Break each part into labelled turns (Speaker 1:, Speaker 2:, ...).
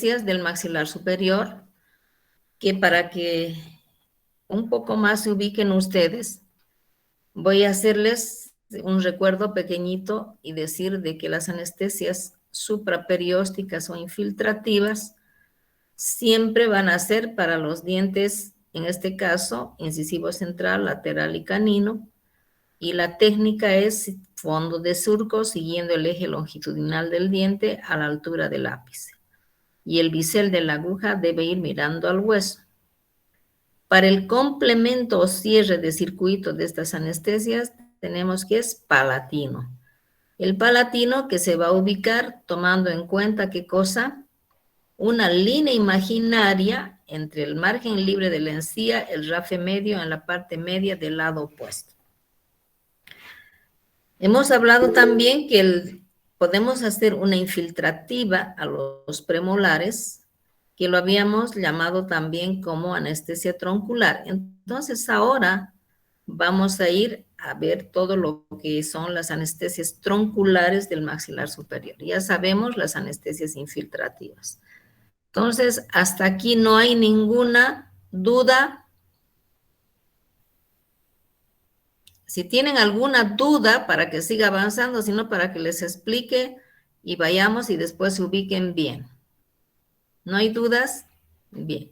Speaker 1: anestesias del maxilar superior, que para que un poco más se ubiquen ustedes, voy a hacerles un recuerdo pequeñito y decir de que las anestesias supraperiósticas o infiltrativas siempre van a ser para los dientes, en este caso, incisivo central, lateral y canino, y la técnica es fondo de surco siguiendo el eje longitudinal del diente a la altura del ápice. Y el bisel de la aguja debe ir mirando al hueso. Para el complemento o cierre de circuito de estas anestesias, tenemos que es palatino. El palatino que se va a ubicar tomando en cuenta qué cosa, una línea imaginaria entre el margen libre de la encía, el rafe medio en la parte media del lado opuesto. Hemos hablado también que podemos hacer una infiltrativa a los premolares, que lo habíamos llamado también como anestesia troncular. Entonces ahora vamos a ir a ver todo lo que son las anestesias tronculares del maxilar superior. Ya sabemos las anestesias infiltrativas. Entonces, hasta aquí no hay ninguna duda. Si tienen alguna duda para que siga avanzando, sino para que les explique y vayamos y después se ubiquen bien. ¿No hay dudas? Bien.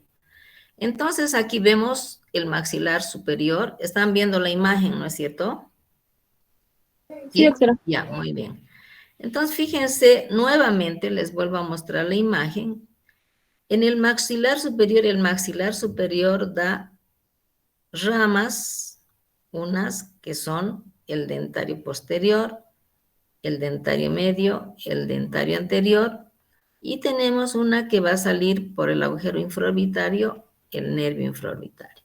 Speaker 1: Entonces, aquí vemos el maxilar superior. Están viendo la imagen, ¿no es cierto?
Speaker 2: Sí, doctora.
Speaker 1: Ya, muy bien. Entonces, fíjense, nuevamente les vuelvo a mostrar la imagen. En el maxilar superior da ramas, unas que son el dentario posterior, el dentario medio, el dentario anterior, y tenemos una que va a salir por el agujero infraorbitario, el nervio infraorbitario.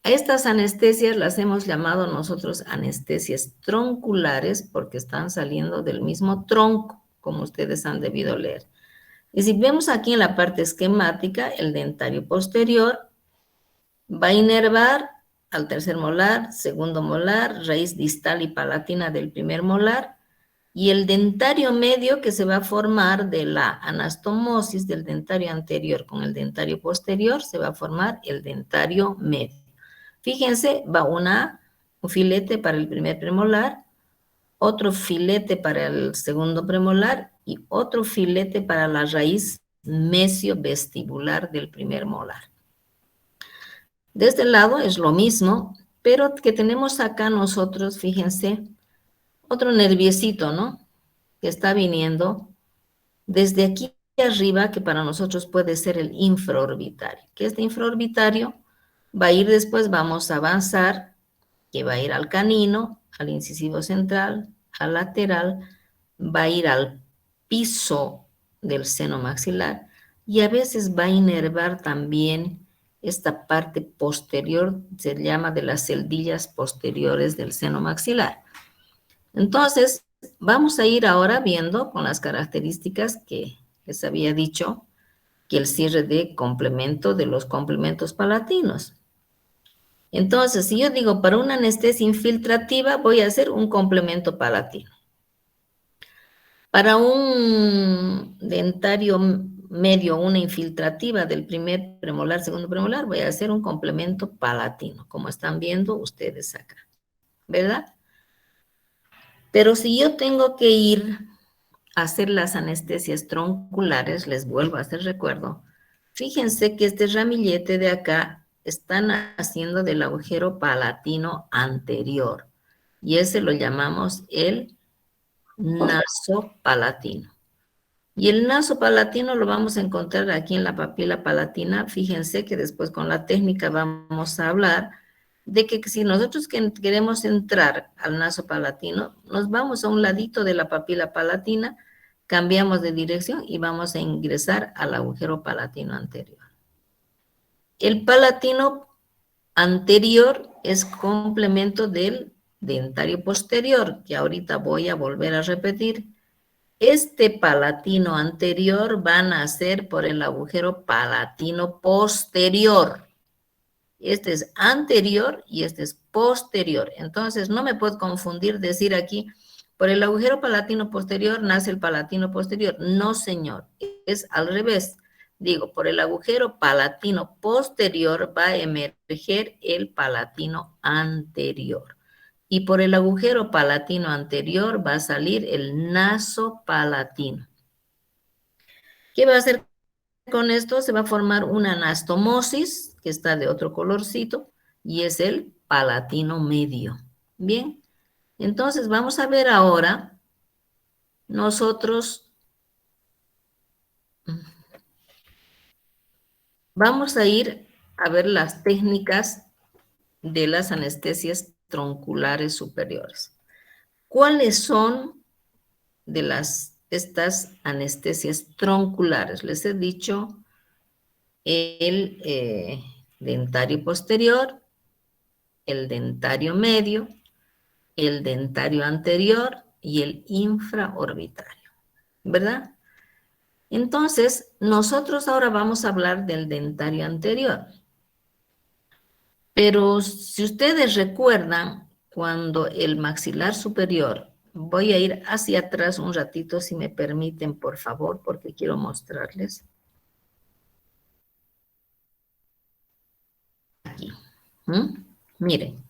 Speaker 1: A estas anestesias las hemos llamado nosotros anestesias tronculares porque están saliendo del mismo tronco, como ustedes han debido leer. Y si vemos aquí en la parte esquemática, el dentario posterior va a inervar al tercer molar, segundo molar, raíz distal y palatina del primer molar, y el dentario medio que se va a formar de la anastomosis del dentario anterior con el dentario posterior, se va a formar el dentario medio. Fíjense, va un filete para el primer premolar, otro filete para el segundo premolar y otro filete para la raíz mesiovestibular del primer molar. De este lado es lo mismo, pero que tenemos acá nosotros, fíjense, otro nerviecito, ¿no? Que está viniendo desde aquí arriba, que para nosotros puede ser el infraorbitario. Que este infraorbitario va a ir después, vamos a avanzar, que va a ir al canino, al incisivo central, al lateral, va a ir al piso del seno maxilar y a veces va a inervar también esta parte posterior, se llama de las celdillas posteriores del seno maxilar. Entonces, vamos a ir ahora viendo con las características que les había dicho, que el cierre de complemento de los complementos palatinos. Entonces, si yo digo para una anestesia infiltrativa, voy a hacer un complemento palatino. Para un dentario medio, una infiltrativa del primer premolar, segundo premolar, voy a hacer un complemento palatino, como están viendo ustedes acá, ¿verdad? Pero si yo tengo que ir a hacer las anestesias tronculares, les vuelvo a hacer recuerdo, fíjense que este ramillete de acá están haciendo del agujero palatino anterior, y ese lo llamamos el naso palatino. Y el naso palatino lo vamos a encontrar aquí en la papila palatina. Fíjense que después con la técnica vamos a hablar de que si nosotros queremos entrar al naso palatino, nos vamos a un ladito de la papila palatina, cambiamos de dirección y vamos a ingresar al agujero palatino anterior. El palatino anterior es complemento del dentario posterior, que ahorita voy a volver a repetir. Este palatino anterior va a nacer por el agujero palatino posterior. Este es anterior y este es posterior. Entonces, no me puedo confundir, decir aquí por el agujero palatino posterior nace el palatino posterior. No, señor, es al revés. Digo, por el agujero palatino posterior va a emerger el palatino anterior. Y por el agujero palatino anterior va a salir el nasopalatino. ¿Qué va a hacer con esto? Se va a formar una anastomosis, que está de otro colorcito, y es el palatino medio. Bien, entonces vamos a ver ahora nosotros vamos a ir a ver las técnicas de las anestesias tronculares superiores. ¿Cuáles son de estas anestesias tronculares? Les he dicho el dentario posterior, el dentario medio, el dentario anterior y el infraorbitario, ¿verdad? Entonces, nosotros ahora vamos a hablar del dentario anterior. Pero si ustedes recuerdan, cuando el maxilar superior, voy a ir hacia atrás un ratito, si me permiten, por favor, porque quiero mostrarles. Aquí. Miren,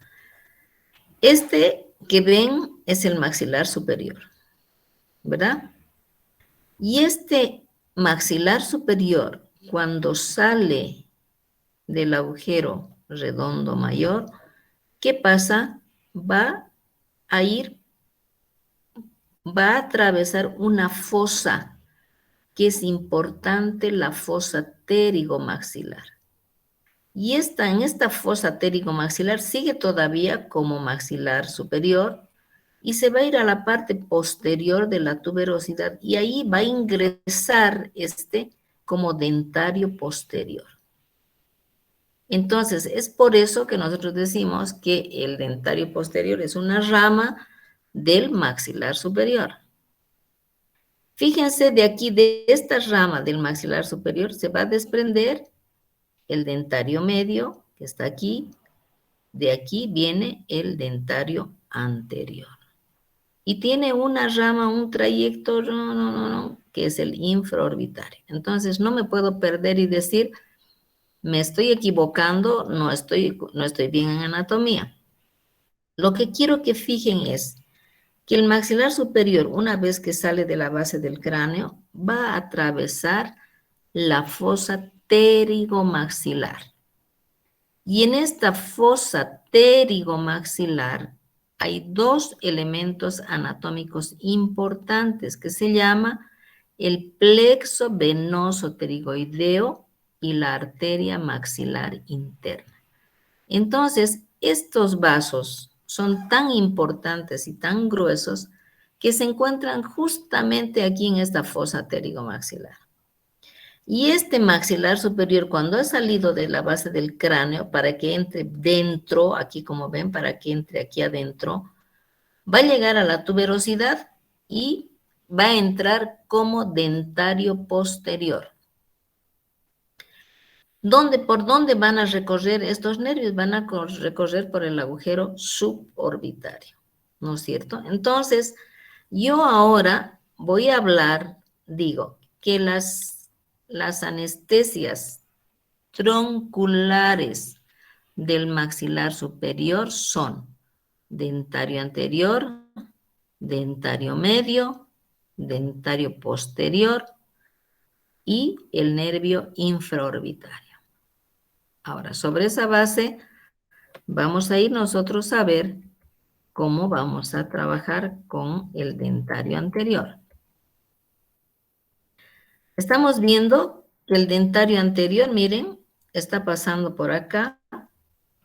Speaker 1: este que ven es el maxilar superior, ¿verdad? Y este maxilar superior, cuando sale del agujero redondo mayor, ¿qué pasa? Va a atravesar una fosa, que es importante, la fosa pterigomaxilar. Y en esta fosa pterigomaxilar sigue todavía como maxilar superior y se va a ir a la parte posterior de la tuberosidad y ahí va a ingresar como dentario posterior. Entonces, es por eso que nosotros decimos que el dentario posterior es una rama del maxilar superior. Fíjense, de aquí, de esta rama del maxilar superior, se va a desprender el dentario medio, que está aquí. De aquí viene el dentario anterior. Y tiene una rama, un trayecto, que es el infraorbitario. Entonces, no me puedo perder y decir, me estoy equivocando, no estoy bien en anatomía. Lo que quiero que fijen es que el maxilar superior, una vez que sale de la base del cráneo, va a atravesar la fosa pterigomaxilar. Y en esta fosa pterigomaxilar hay dos elementos anatómicos importantes que se llama el plexo venoso pterigoideo y la arteria maxilar interna. Entonces, estos vasos son tan importantes y tan gruesos que se encuentran justamente aquí en esta fosa pterigomaxilar. Y este maxilar superior, cuando ha salido de la base del cráneo para que entre dentro, aquí como ven, para que entre aquí adentro, va a llegar a la tuberosidad y va a entrar como dentario posterior. ¿Por dónde van a recorrer estos nervios? Van a recorrer por el agujero suborbitario, ¿no es cierto? Entonces, yo ahora voy a hablar, digo, que las anestesias tronculares del maxilar superior son dentario anterior, dentario medio, dentario posterior y el nervio infraorbitario. Ahora, sobre esa base, vamos a ir nosotros a ver cómo vamos a trabajar con el dentario anterior. Estamos viendo que el dentario anterior, miren, está pasando por acá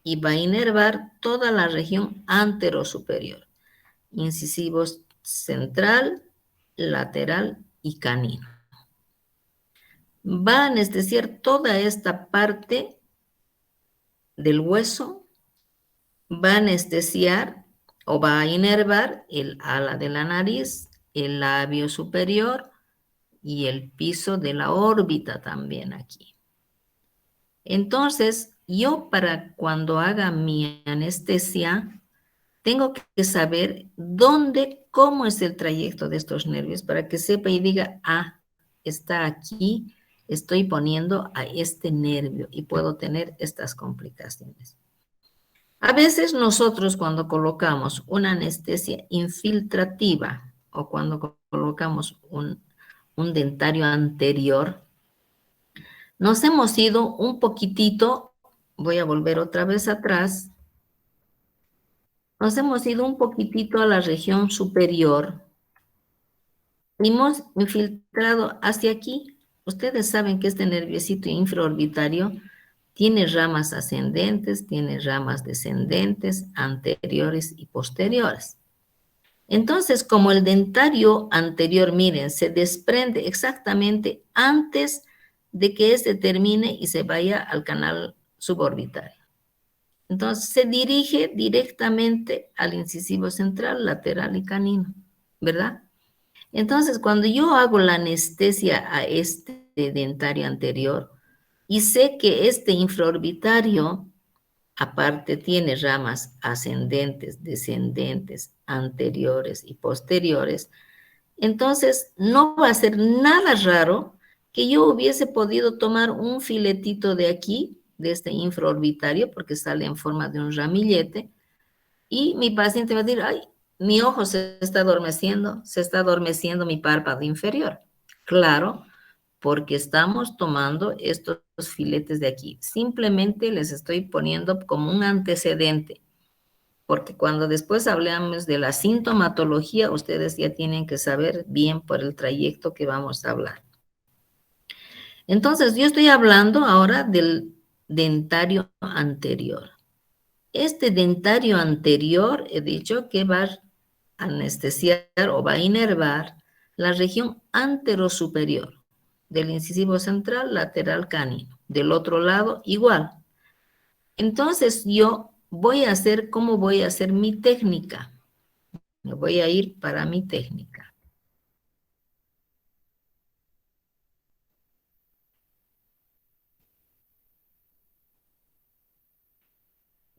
Speaker 1: y va a inervar toda la región anterosuperior, incisivos central, lateral y canino. Va a anestesiar toda esta parte del hueso, va a anestesiar o va a inervar el ala de la nariz, el labio superior y el piso de la órbita también aquí. Entonces, yo para cuando haga mi anestesia, tengo que saber dónde, cómo es el trayecto de estos nervios para que sepa y diga, ah, está aquí, estoy poniendo a este nervio y puedo tener estas complicaciones. A veces nosotros cuando colocamos una anestesia infiltrativa o cuando colocamos un dentario anterior, nos hemos ido un poquitito, voy a volver otra vez atrás, nos hemos ido un poquitito a la región superior. Hemos infiltrado hacia aquí. Ustedes saben que este nerviosito infraorbitario tiene ramas ascendentes, tiene ramas descendentes, anteriores y posteriores. Entonces, como el dentario anterior, miren, se desprende exactamente antes de que este termine y se vaya al canal suborbitario. Entonces, se dirige directamente al incisivo central, lateral y canino, ¿verdad? Entonces, cuando yo hago la anestesia a este dentario anterior y sé que este infraorbitario, aparte, tiene ramas ascendentes, descendentes, anteriores y posteriores, entonces no va a ser nada raro que yo hubiese podido tomar un filetito de aquí, de este infraorbitario, porque sale en forma de un ramillete, y mi paciente va a decir, ay, mi ojo se está adormeciendo mi párpado inferior. Claro, porque estamos tomando estos filetes de aquí. Simplemente les estoy poniendo como un antecedente, porque cuando después hablamos de la sintomatología, ustedes ya tienen que saber bien por el trayecto que vamos a hablar. Entonces, yo estoy hablando ahora del dentario anterior. Este dentario anterior, he dicho que va a anestesiar o va a inervar la región anterosuperior del incisivo central, lateral canino. Del otro lado, igual. Entonces, yo voy a hacer, ¿cómo voy a hacer mi técnica? Me voy a ir para mi técnica.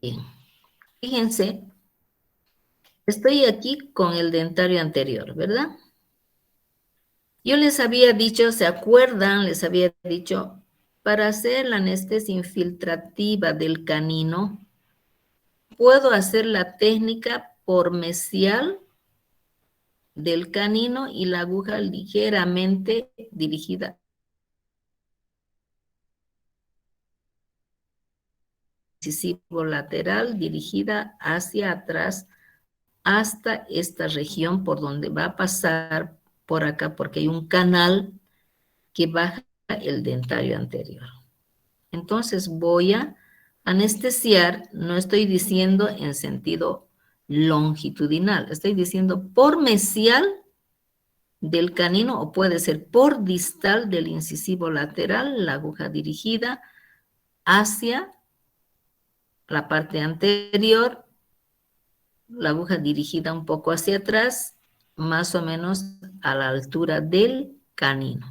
Speaker 1: Bien. Fíjense, estoy aquí con el dentario anterior, ¿verdad? Yo les había dicho, ¿se acuerdan? Les había dicho, para hacer la anestesia infiltrativa del canino, puedo hacer la técnica por mesial del canino y la aguja ligeramente dirigida incisivo lateral, dirigida hacia atrás hasta esta región por donde va a pasar por acá, porque hay un canal que baja el dentario anterior. Entonces voy a anestesiar, no estoy diciendo en sentido longitudinal, estoy diciendo por mesial del canino o puede ser por distal del incisivo lateral, la aguja dirigida hacia la parte anterior, la aguja dirigida un poco hacia atrás, más o menos a la altura del canino.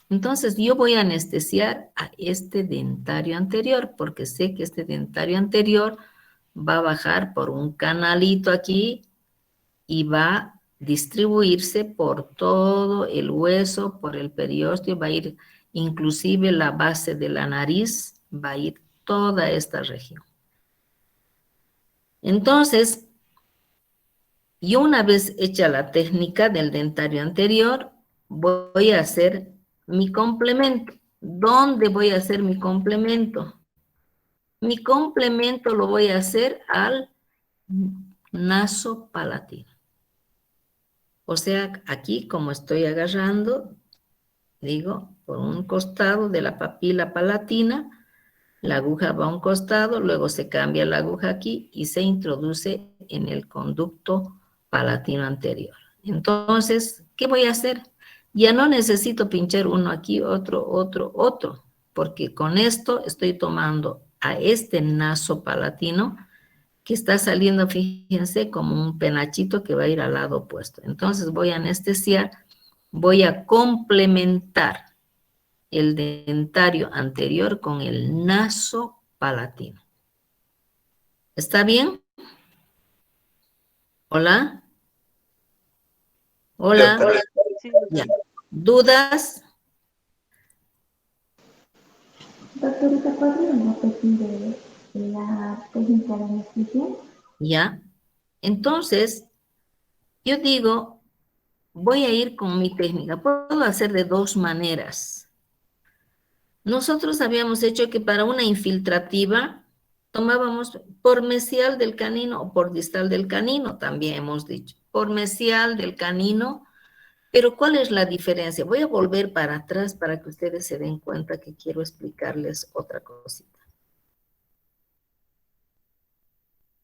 Speaker 1: Entonces yo voy a anestesiar a este dentario anterior porque sé que este dentario anterior va a bajar por un canalito aquí y va a distribuirse por todo el hueso, por el periósteo, va a ir inclusive la base de la nariz, va a ir toda esta región. Entonces, yo una vez hecha la técnica del dentario anterior, voy a hacer mi complemento. ¿Dónde voy a hacer mi complemento? Mi complemento lo voy a hacer al nasopalatino. O sea, aquí como estoy agarrando, digo, por un costado de la papila palatina, la aguja va a un costado, luego se cambia la aguja aquí y se introduce en el conducto palatino anterior. Entonces, ¿qué voy a hacer? Ya no necesito pinchar uno aquí, otro, porque con esto estoy tomando a este naso palatino que está saliendo, fíjense, como un penachito que va a ir al lado opuesto. Entonces voy a anestesiar, voy a complementar el dentario anterior con el naso palatino. ¿Está bien? ¿Hola? ¿Hola?
Speaker 2: Sí,
Speaker 1: Ya. ¿Dudas?
Speaker 3: Doctorita, ¿podría repetir la técnica de anestesia?
Speaker 1: Ya. Entonces, yo digo, voy a ir con mi técnica. Puedo hacer de dos maneras. Nosotros habíamos hecho que para una infiltrativa tomábamos por mesial del canino o por distal del canino, también hemos dicho. Por mesial del canino. Pero ¿cuál es la diferencia? Voy a volver para atrás para que ustedes se den cuenta que quiero explicarles otra cosita.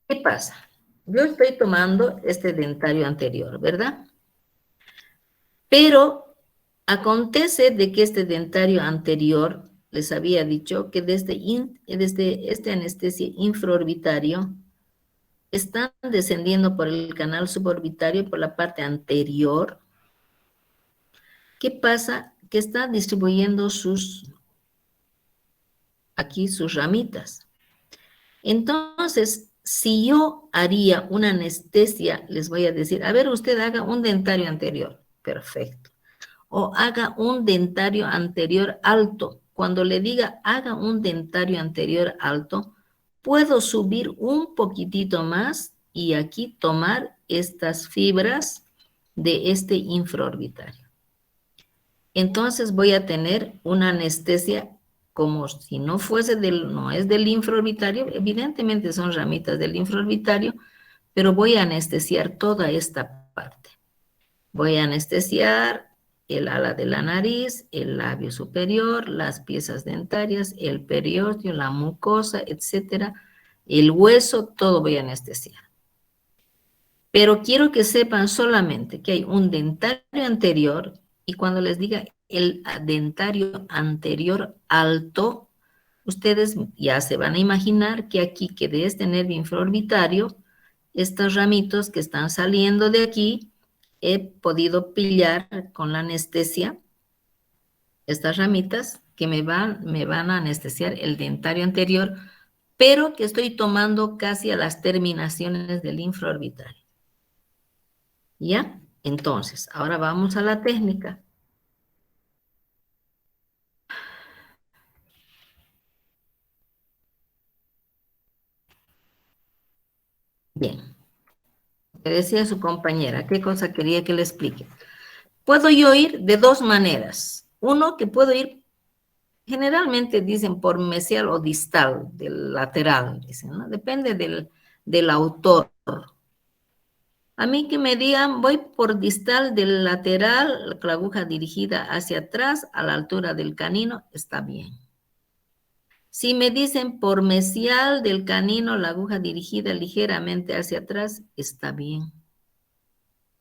Speaker 1: ¿Qué pasa? Yo estoy tomando este dentario anterior, ¿verdad? Pero acontece de que este dentario anterior, les había dicho que desde este anestesia infraorbitario, están descendiendo por el canal suborbitario, por la parte anterior. ¿Qué pasa? Que está distribuyendo aquí sus ramitas. Entonces, si yo haría una anestesia, les voy a decir, a ver, usted haga un dentario anterior. Perfecto. O haga un dentario anterior alto. Cuando le diga haga un dentario anterior alto, puedo subir un poquitito más y aquí tomar estas fibras de este infraorbitario. Entonces voy a tener una anestesia como si no fuese no es del infraorbitario, evidentemente son ramitas del infraorbitario, pero voy a anestesiar toda esta parte. Voy a anestesiar el ala de la nariz, el labio superior, las piezas dentarias, el periósteo, la mucosa, etcétera, el hueso, todo voy a anestesiar. Pero quiero que sepan solamente que hay un dentario anterior y cuando les diga el dentario anterior alto, ustedes ya se van a imaginar que aquí, que de este nervio infraorbitario, estos ramitos que están saliendo de aquí, he podido pillar con la anestesia estas ramitas que me van a anestesiar el dentario anterior, pero que estoy tomando casi a las terminaciones del infraorbitario. ¿Ya? Entonces, ahora vamos a la técnica. Bien. Le decía a su compañera, ¿qué cosa quería que le explique? Puedo yo ir de dos maneras. Uno, que puedo ir, generalmente dicen por mesial o distal, del lateral, dicen, ¿no? Depende del autor. A mí que me digan, voy por distal del lateral, la aguja dirigida hacia atrás, a la altura del canino, está bien. Si me dicen por mesial del canino, la aguja dirigida ligeramente hacia atrás, está bien.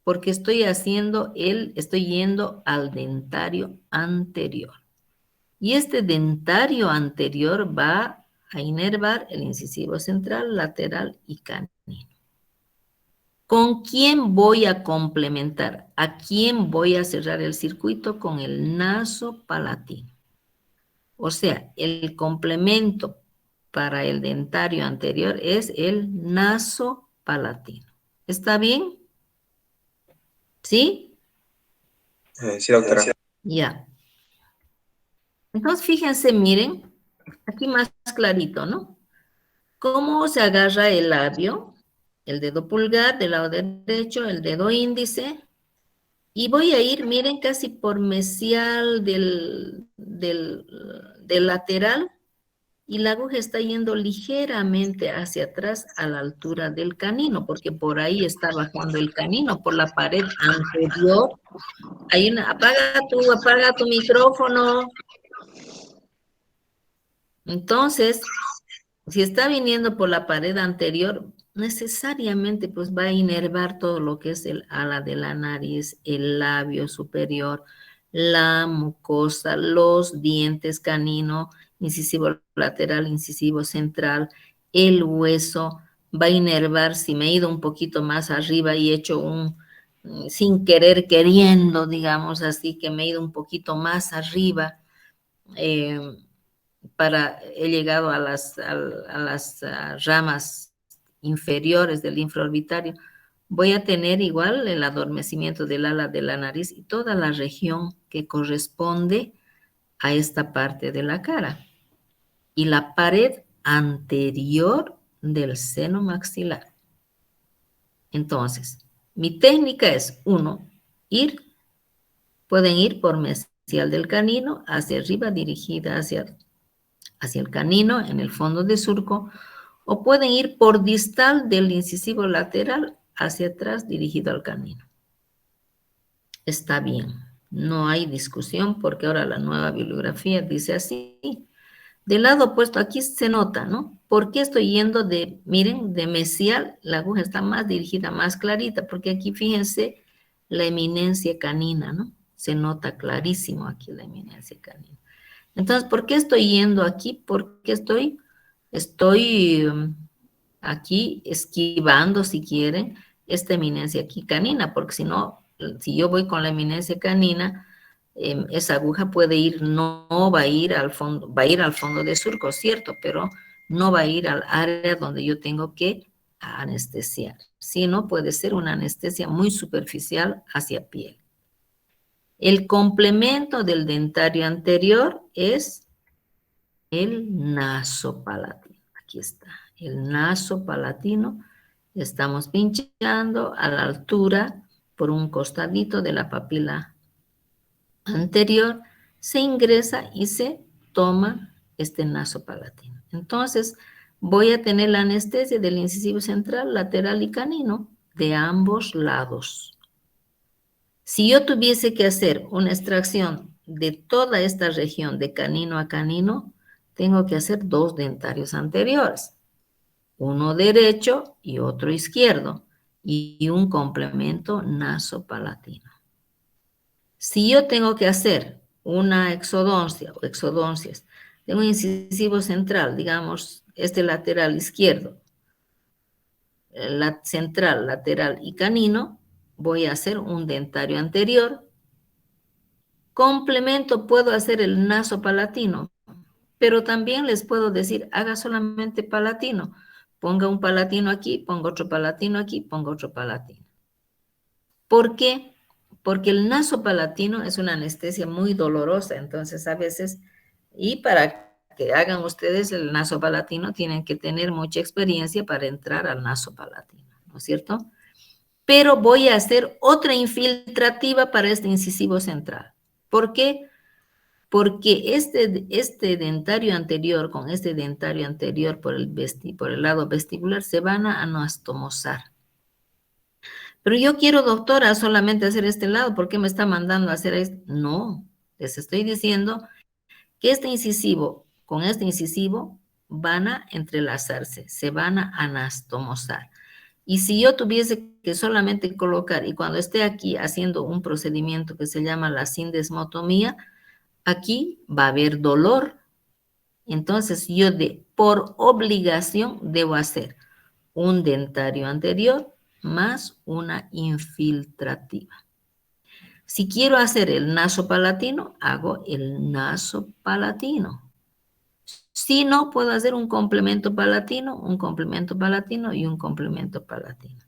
Speaker 1: Porque estoy yendo al dentario anterior. Y este dentario anterior va a inervar el incisivo central, lateral y canino. ¿Con quién voy a complementar? ¿A quién voy a cerrar el circuito? Con el nasopalatino. O sea, el complemento para el dentario anterior es el nasopalatino. ¿Está bien? ¿Sí?
Speaker 4: Sí, doctora.
Speaker 1: Ya. Entonces, fíjense, miren, aquí más clarito, ¿no? ¿Cómo se agarra el labio? El dedo pulgar del lado derecho, el dedo índice, y voy a ir, miren, casi por mesial del lateral, y la aguja está yendo ligeramente hacia atrás a la altura del canino, porque por ahí está bajando el canino, por la pared anterior. Apaga tu micrófono. Entonces, si está viniendo por la pared anterior, necesariamente pues va a inervar todo lo que es el ala de la nariz, el labio superior, la mucosa, los dientes canino, incisivo lateral, incisivo central, el hueso, va a inervar, si me he ido un poquito más arriba y he hecho sin querer queriendo, digamos así, que me he ido un poquito más arriba, he llegado a las ramas inferiores del infraorbitario, voy a tener igual el adormecimiento del ala de la nariz y toda la región que corresponde a esta parte de la cara. Y la pared anterior del seno maxilar. Entonces, mi técnica es, uno, pueden ir por mesial del canino hacia arriba, dirigida hacia el canino en el fondo de surco, o pueden ir por distal del incisivo lateral hacia atrás, dirigido al canino. Está bien, no hay discusión porque ahora la nueva bibliografía dice así. Del lado opuesto, aquí se nota, ¿no? ¿Por qué estoy yendo de, miren, de mesial? La aguja está más dirigida, más clarita, porque aquí fíjense la eminencia canina, ¿no? Se nota clarísimo aquí la eminencia canina. Entonces, ¿por qué estoy yendo aquí? Porque estoy aquí esquivando, si quieren, esta eminencia aquí canina, porque si no, si yo voy con la eminencia canina, esa aguja puede ir, no va a ir al fondo, va a ir al fondo de surco, cierto, pero no va a ir al área donde yo tengo que anestesiar, sino puede ser una anestesia muy superficial hacia piel. El complemento del dentario anterior es el nasopalatino. Aquí está, el nasopalatino. Estamos pinchando a la altura por un costadito de la papila anterior, se ingresa y se toma este nasopalatino. Entonces, voy a tener la anestesia del incisivo central, lateral y canino de ambos lados. Si yo tuviese que hacer una extracción de toda esta región de canino a canino, tengo que hacer dos dentarios anteriores, uno derecho y otro izquierdo, y un complemento nasopalatino. Si yo tengo que hacer una exodoncia o exodoncias de un incisivo central, digamos, este lateral izquierdo, la central, lateral y canino, voy a hacer un dentario anterior. Complemento, puedo hacer el nasopalatino, pero también les puedo decir, haga solamente palatino. Ponga un palatino aquí, ponga otro palatino aquí, ponga otro palatino. ¿Por qué? Porque el nasopalatino es una anestesia muy dolorosa, entonces a veces, y para que hagan ustedes el nasopalatino, tienen que tener mucha experiencia para entrar al nasopalatino, ¿no es cierto? Pero voy a hacer otra infiltrativa para este incisivo central. ¿Por qué? Porque este dentario anterior con este dentario anterior por el lado vestibular se van a anastomosar. Pero yo quiero, doctora, solamente hacer este lado, ¿por qué me está mandando a hacer esto? No, les estoy diciendo que este incisivo con este incisivo van a entrelazarse, se van a anastomosar. Y si yo tuviese que solamente colocar, y cuando esté aquí haciendo un procedimiento que se llama la sindesmotomía, aquí va a haber dolor. Entonces yo por obligación debo hacer un dentario anterior más una infiltrativa. Si quiero hacer el nasopalatino, hago el nasopalatino. Si no, puedo hacer un complemento palatino y un complemento palatino.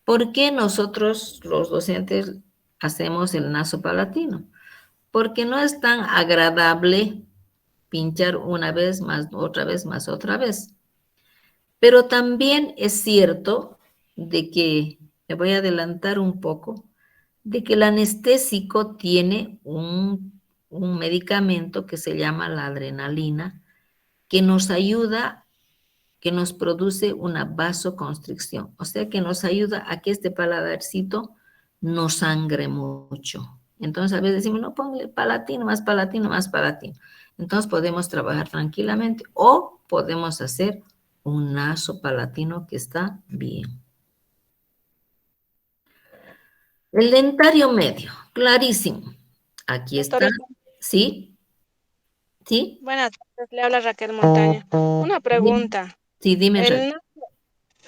Speaker 1: ¿Por qué nosotros, los docentes, hacemos el nasopalatino? Porque no es tan agradable pinchar una vez más, otra vez más, otra vez. Pero también es cierto de que, me voy a adelantar un poco, de que el anestésico tiene un medicamento que se llama la adrenalina, que nos ayuda, que nos produce una vasoconstricción, o sea que nos ayuda a que este paladarcito no sangre mucho. Entonces a veces decimos, no, ponle palatino, más palatino, más palatino. Entonces podemos trabajar tranquilamente o podemos hacer un nasopalatino que está bien. El dentario medio, clarísimo. Aquí está.
Speaker 2: Doctora,
Speaker 1: ¿Sí? ¿Sí?
Speaker 2: buenas tardes, le habla Raquel Montaña. Una pregunta.
Speaker 1: Sí, dime.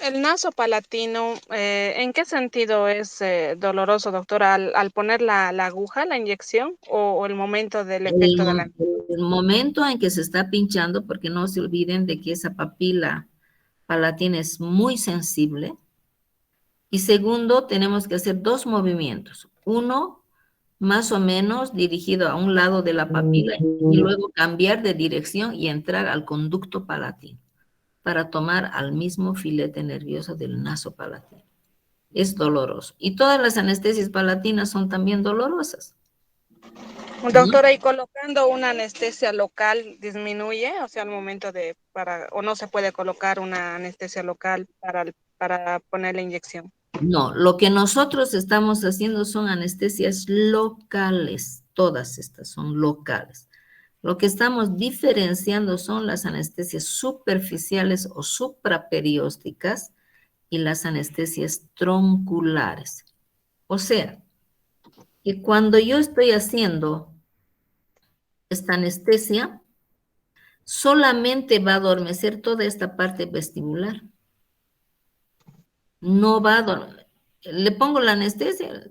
Speaker 2: El naso palatino, ¿en qué sentido es doloroso, doctora? ¿Al poner la aguja, la inyección, o el momento del efecto de la...
Speaker 1: El momento en que se está pinchando, porque no se olviden de que esa papila palatina es muy sensible, Y segundo, tenemos que hacer 2 movimientos. Uno, más o menos dirigido a un lado de la papila y luego cambiar de dirección y entrar al conducto palatino para tomar al mismo filete nervioso del naso palatino. Es doloroso. Y todas las anestesias palatinas son también dolorosas.
Speaker 2: Doctora, ¿y colocando una anestesia local disminuye? O sea, al momento o no se puede colocar una anestesia local para poner la inyección.
Speaker 1: No, lo que nosotros estamos haciendo son anestesias locales. Todas estas son locales. Lo que estamos diferenciando son las anestesias superficiales o supraperiósticas y las anestesias tronculares. O sea, que cuando yo estoy haciendo esta anestesia, solamente va a adormecer toda esta parte vestibular. No va a adormecer. Le pongo la anestesia.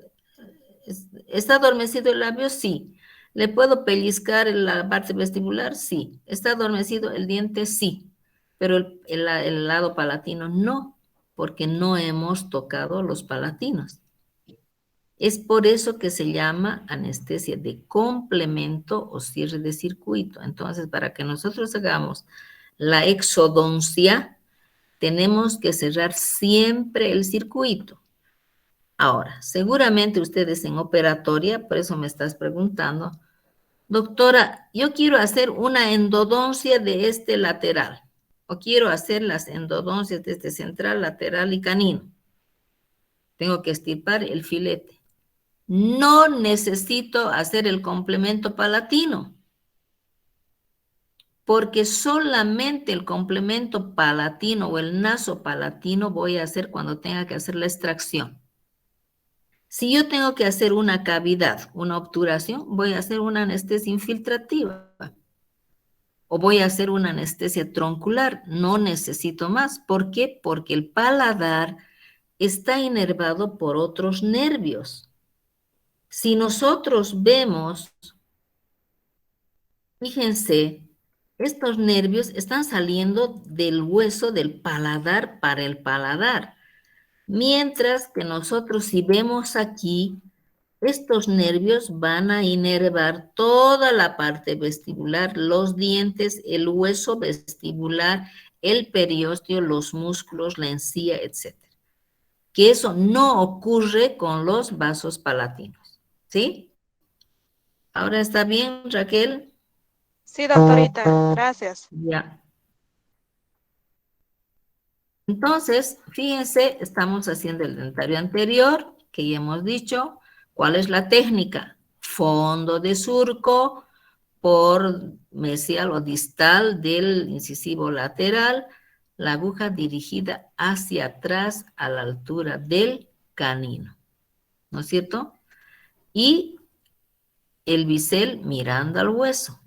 Speaker 1: ¿Está adormecido el labio? Sí. ¿Le puedo pellizcar la parte vestibular? Sí. ¿Está adormecido el diente? Sí. Pero el lado palatino no, porque no hemos tocado los palatinos. Es por eso que se llama anestesia de complemento o cierre de circuito. Entonces, para que nosotros hagamos la exodoncia, tenemos que cerrar siempre el circuito. Ahora, seguramente ustedes en operatoria, por eso me estás preguntando, doctora, yo quiero hacer una endodoncia de este lateral, o quiero hacer las endodoncias de este central, lateral y canino. Tengo que extirpar el filete. No necesito hacer el complemento palatino, porque solamente el complemento palatino o el nasopalatino voy a hacer cuando tenga que hacer la extracción. Si yo tengo que hacer una cavidad, una obturación, voy a hacer una anestesia infiltrativa o voy a hacer una anestesia troncular. No necesito más. ¿Por qué? Porque el paladar está inervado por otros nervios. Si nosotros vemos, fíjense, estos nervios están saliendo del hueso del paladar para el paladar. Mientras que nosotros, si vemos aquí, estos nervios van a inervar toda la parte vestibular, los dientes, el hueso vestibular, el periósteo, los músculos, la encía, etc. Que eso no ocurre con los vasos palatinos. ¿Sí? ¿Ahora está bien, Raquel?
Speaker 2: Sí, doctorita, gracias.
Speaker 1: Ya. Entonces, fíjense, estamos haciendo el dentario anterior, que ya hemos dicho. ¿Cuál es la técnica? Fondo de surco por mesial o distal del incisivo lateral, la aguja dirigida hacia atrás a la altura del canino, ¿no es cierto? Y el bisel mirando al hueso.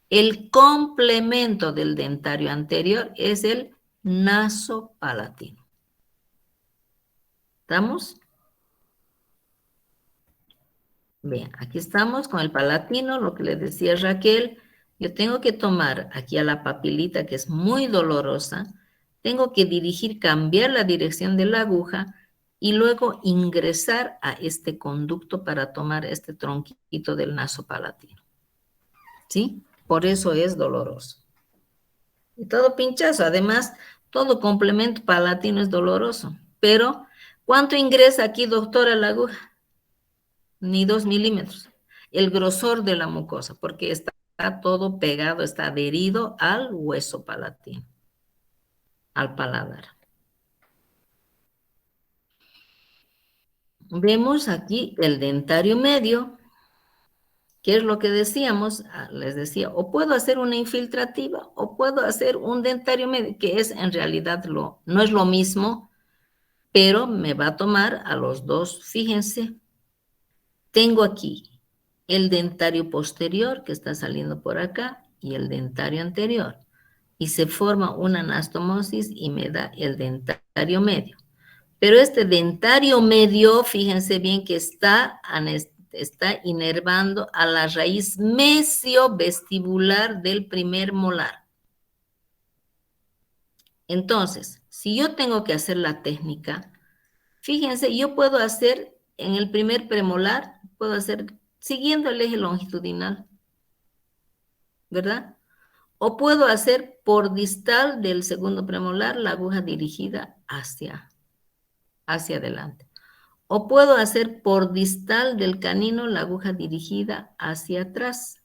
Speaker 1: El complemento del dentario anterior es el nasopalatino. ¿Estamos? Bien, aquí estamos con el palatino, lo que le decía Raquel. Yo tengo que tomar aquí a la papilita, que es muy dolorosa, tengo que dirigir, cambiar la dirección de la aguja y luego ingresar a este conducto para tomar este tronquito del nasopalatino. ¿Sí? Por eso es doloroso. Y todo pinchazo, además, todo complemento palatino es doloroso. Pero, ¿cuánto ingresa aquí, doctora, la aguja? Ni 2 milímetros. El grosor de la mucosa, porque está todo pegado, está adherido al hueso palatino, al paladar. Vemos aquí el dentario medio, que es lo que decíamos, les decía, o puedo hacer una infiltrativa o puedo hacer un dentario medio, que es en realidad no es lo mismo, pero me va a tomar a los dos. Fíjense, tengo aquí el dentario posterior que está saliendo por acá y el dentario anterior. Y se forma una anastomosis y me da el dentario medio. Pero este dentario medio, fíjense bien que está inervando a la raíz mesiovestibular del primer molar. Entonces, si yo tengo que hacer la técnica, Fíjense, yo puedo hacer en el primer premolar, puedo hacer siguiendo el eje longitudinal, ¿verdad? O puedo hacer por distal del segundo premolar la aguja dirigida hacia adelante. O puedo hacer por distal del canino la aguja dirigida hacia atrás.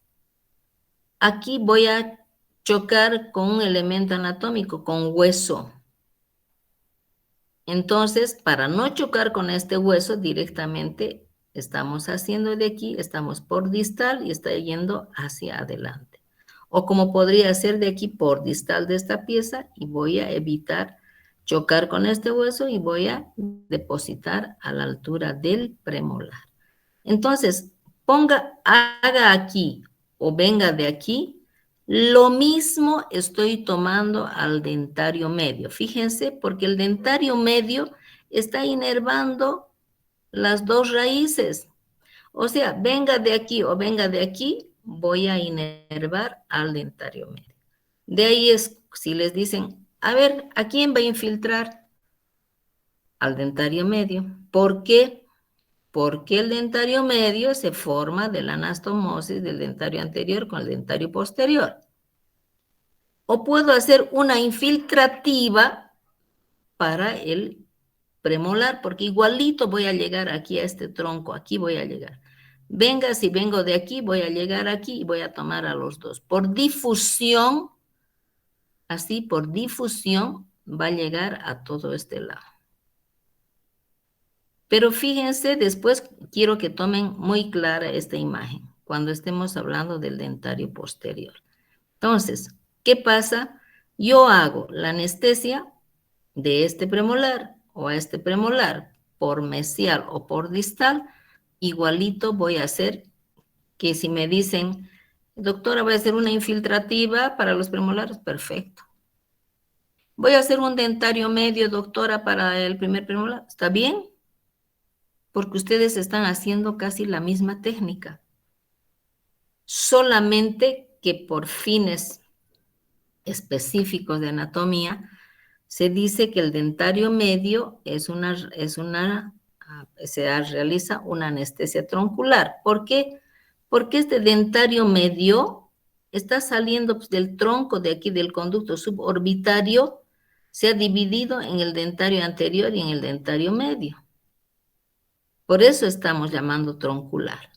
Speaker 1: Aquí voy a chocar con un elemento anatómico, con hueso. Entonces, para no chocar con este hueso directamente, estamos haciendo de aquí, estamos por distal y está yendo hacia adelante. O como podría ser de aquí por distal de esta pieza y voy a evitar chocar con este hueso y voy a depositar a la altura del premolar. Entonces, haga aquí o venga de aquí, lo mismo estoy tomando al dentario medio. Fíjense, porque el dentario medio está inervando las dos raíces. O sea, venga de aquí o venga de aquí, voy a inervar al dentario medio. De ahí es, si les dicen, a ver, ¿a quién va a infiltrar? Al dentario medio. ¿Por qué? Porque el dentario medio se forma de la anastomosis del dentario anterior con el dentario posterior. O puedo hacer una infiltrativa para el premolar, porque igualito voy a llegar aquí a este tronco, aquí voy a llegar. Venga, si vengo de aquí, voy a llegar aquí y voy a tomar a los dos. Por difusión, así por difusión, va a llegar a todo este lado. Pero fíjense, después quiero que tomen muy clara esta imagen cuando estemos hablando del dentario posterior. Entonces, ¿qué pasa? Yo hago la anestesia de este premolar o a este premolar por mesial o por distal, igualito voy a hacer que si me dicen, doctora, voy a hacer una infiltrativa para los premolares, perfecto. Voy a hacer un dentario medio, doctora, para el primer premolar, ¿está bien? Porque ustedes están haciendo casi la misma técnica. Solamente que por fines específicos de anatomía, se dice que el dentario medio se realiza una anestesia troncular. ¿Por qué? Porque este dentario medio está saliendo del tronco de aquí del conducto suborbitario, se ha dividido en el dentario anterior y en el dentario medio. Por eso estamos llamando troncular.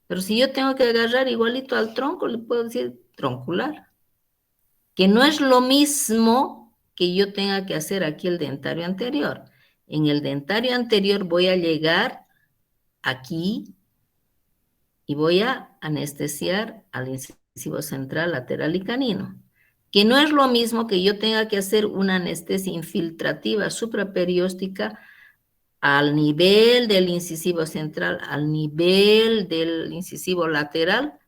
Speaker 1: Pero si yo tengo que agarrar igualito al tronco, le puedo decir troncular. Que no es lo mismo que yo tenga que hacer aquí el dentario anterior. En el dentario anterior voy a llegar aquí y voy a anestesiar al incisivo central, lateral y canino. Que no es lo mismo que yo tenga que hacer una anestesia infiltrativa supraperióstica al nivel del incisivo central, al nivel del incisivo lateral,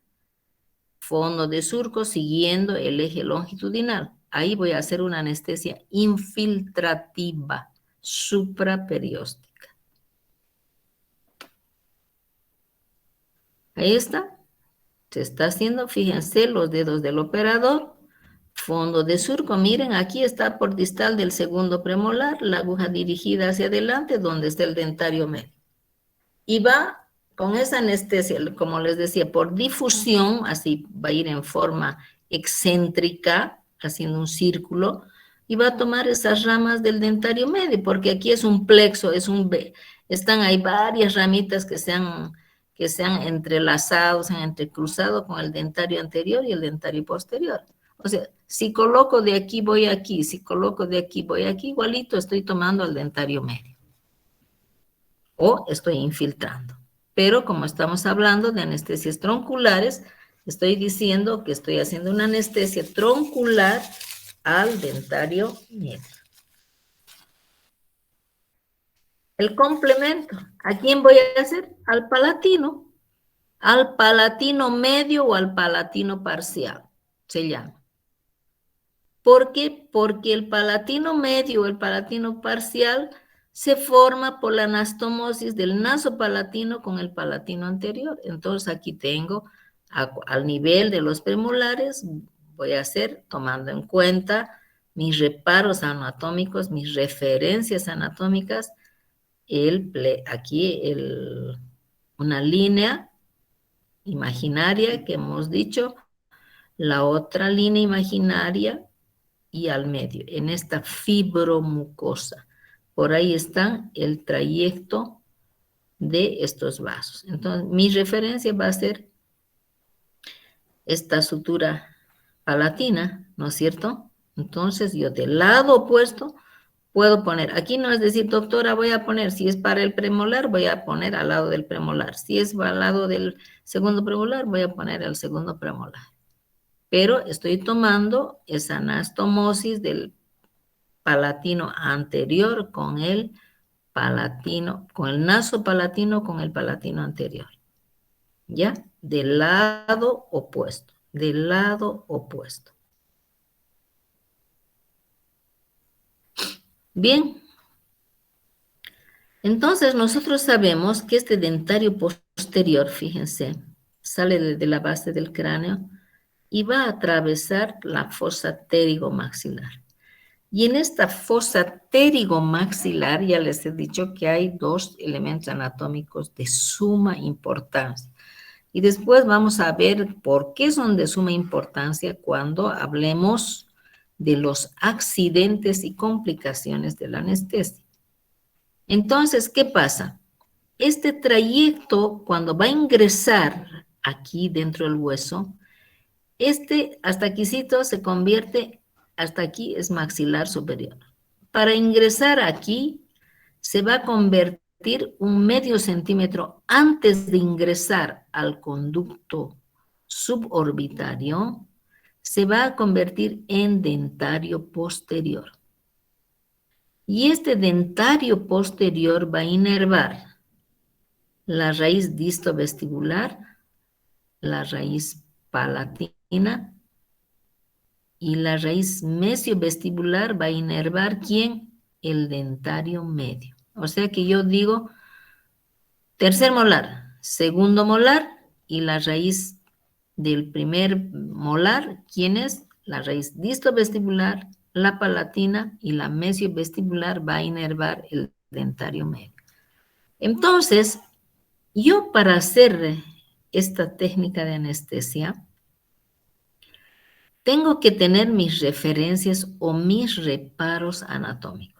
Speaker 1: fondo de surco siguiendo el eje longitudinal. Ahí voy a hacer una anestesia infiltrativa supraperióstica. Ahí está. Se está haciendo, fíjense, los dedos del operador. Fondo de surco, miren, aquí está por distal del segundo premolar, la aguja dirigida hacia adelante, donde está el dentario medio. Y va con esa anestesia, como les decía, por difusión, así va a ir en forma excéntrica, haciendo un círculo, y va a tomar esas ramas del dentario medio, porque aquí es un plexo, están ahí varias ramitas que se han entrelazado, se han entrecruzado con el dentario anterior y el dentario posterior. O sea, si coloco de aquí, voy aquí, si coloco de aquí, voy aquí, igualito estoy tomando el dentario medio. O estoy infiltrando. Pero como estamos hablando de anestesias tronculares, estoy diciendo que estoy haciendo una anestesia troncular al dentario medio. El complemento, ¿a quién voy a hacer? Al palatino medio o al palatino parcial, se llama. ¿Por qué? Porque el palatino medio o el palatino parcial se forma por la anastomosis del nasopalatino con el palatino anterior. Entonces aquí tengo al nivel de los premolares, voy a hacer tomando en cuenta mis reparos anatómicos, mis referencias anatómicas, una línea imaginaria que hemos dicho, la otra línea imaginaria y al medio, en esta fibromucosa. Por ahí está el trayecto de estos vasos. Entonces, mi referencia va a ser esta sutura palatina, ¿no es cierto? Entonces, yo del lado opuesto puedo poner, aquí no es decir, doctora, voy a poner, si es para el premolar, voy a poner al lado del premolar. Si es al lado del segundo premolar, voy a poner al segundo premolar. Pero estoy tomando esa anastomosis del palatino anterior con el palatino, con el nasopalatino con el palatino anterior. ¿Ya? Del lado opuesto, del lado opuesto. Bien. Entonces, nosotros sabemos que este dentario posterior, fíjense, sale desde la base del cráneo y va a atravesar la fosa pterigomaxilar. Y en esta fosa pterigomaxilar ya les he dicho que hay dos elementos anatómicos de suma importancia. Y después vamos a ver por qué son de suma importancia cuando hablemos de los accidentes y complicaciones de la anestesia. Entonces, ¿qué pasa? Este trayecto, cuando va a ingresar aquí dentro del hueso, hasta aquícito se convierte, hasta aquí es maxilar superior. Para ingresar aquí, se va a convertir un medio centímetro antes de ingresar al conducto suborbitario, se va a convertir en dentario posterior. Y este dentario posterior va a inervar la raíz distovestibular, la raíz palatina y la raíz mesiovestibular va a inervar ¿quién? El dentario medio. O sea que yo digo tercer molar, segundo molar y la raíz del primer molar, ¿quién es? La raíz distovestibular, la palatina y la mesiovestibular va a inervar el dentario medio. Entonces, yo para hacer esta técnica de anestesia, tengo que tener mis referencias o mis reparos anatómicos.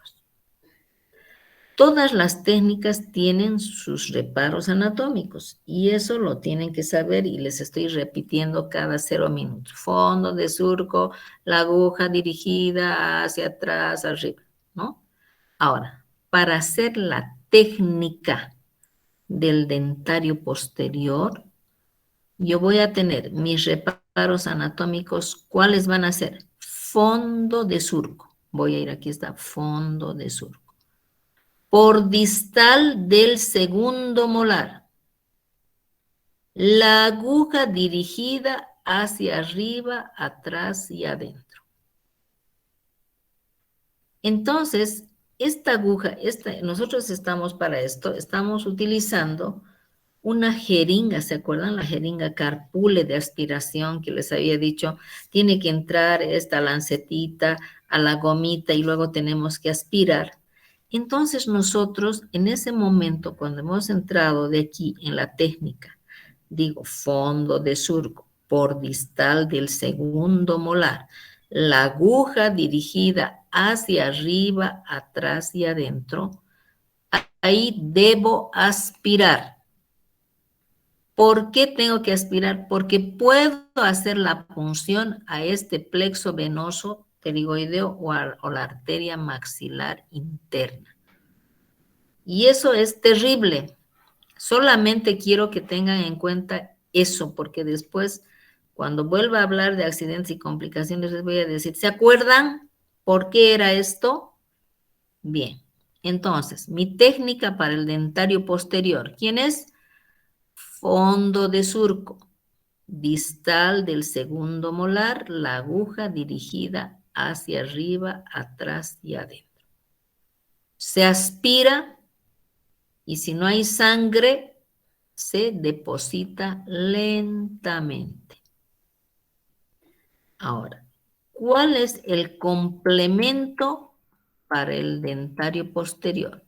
Speaker 1: Todas las técnicas tienen sus reparos anatómicos y eso lo tienen que saber y les estoy repitiendo cada 0 minutos. Fondo de surco, la aguja dirigida hacia atrás, arriba, ¿no? Ahora, para hacer la técnica del dentario posterior, yo voy a tener mis reparos anatómicos. ¿Cuáles van a ser? Fondo de surco. Voy a ir, aquí está, fondo de surco. Por distal del segundo molar. La aguja dirigida hacia arriba, atrás y adentro. Entonces, esta aguja, nosotros estamos para esto, estamos utilizando una jeringa, ¿se acuerdan? La jeringa Carpule de aspiración que les había dicho, tiene que entrar esta lancetita a la gomita y luego tenemos que aspirar. Entonces nosotros en ese momento, cuando hemos entrado de aquí en la técnica, digo fondo de surco por distal del segundo molar, la aguja dirigida hacia arriba, atrás y adentro, ahí debo aspirar. ¿Por qué tengo que aspirar? Porque puedo hacer la punción a este plexo venoso pterigoideo o la arteria maxilar interna. Y eso es terrible. Solamente quiero que tengan en cuenta eso, porque después, cuando vuelva a hablar de accidentes y complicaciones, les voy a decir, ¿se acuerdan por qué era esto? Bien, entonces, mi técnica para el dentario posterior, ¿quién es? Fondo de surco, distal del segundo molar, la aguja dirigida hacia arriba, atrás y adentro. Se aspira y si no hay sangre, se deposita lentamente. Ahora, ¿cuál es el complemento para el dentario posterior?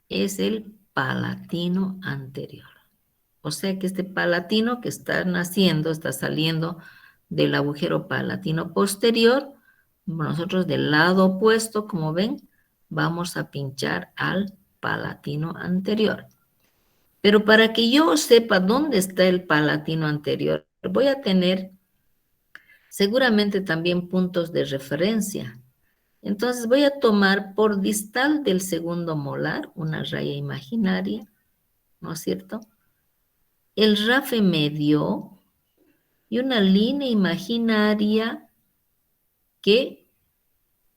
Speaker 1: es el palatino anterior. O sea que este palatino que está naciendo, está saliendo del agujero palatino posterior, nosotros del lado opuesto, como ven, vamos a pinchar al palatino anterior. Pero para que yo sepa dónde está el palatino anterior, voy a tener seguramente también puntos de referencia. Entonces voy a tomar por distal del segundo molar una raya imaginaria, ¿no es cierto? El rafe medio y una línea imaginaria que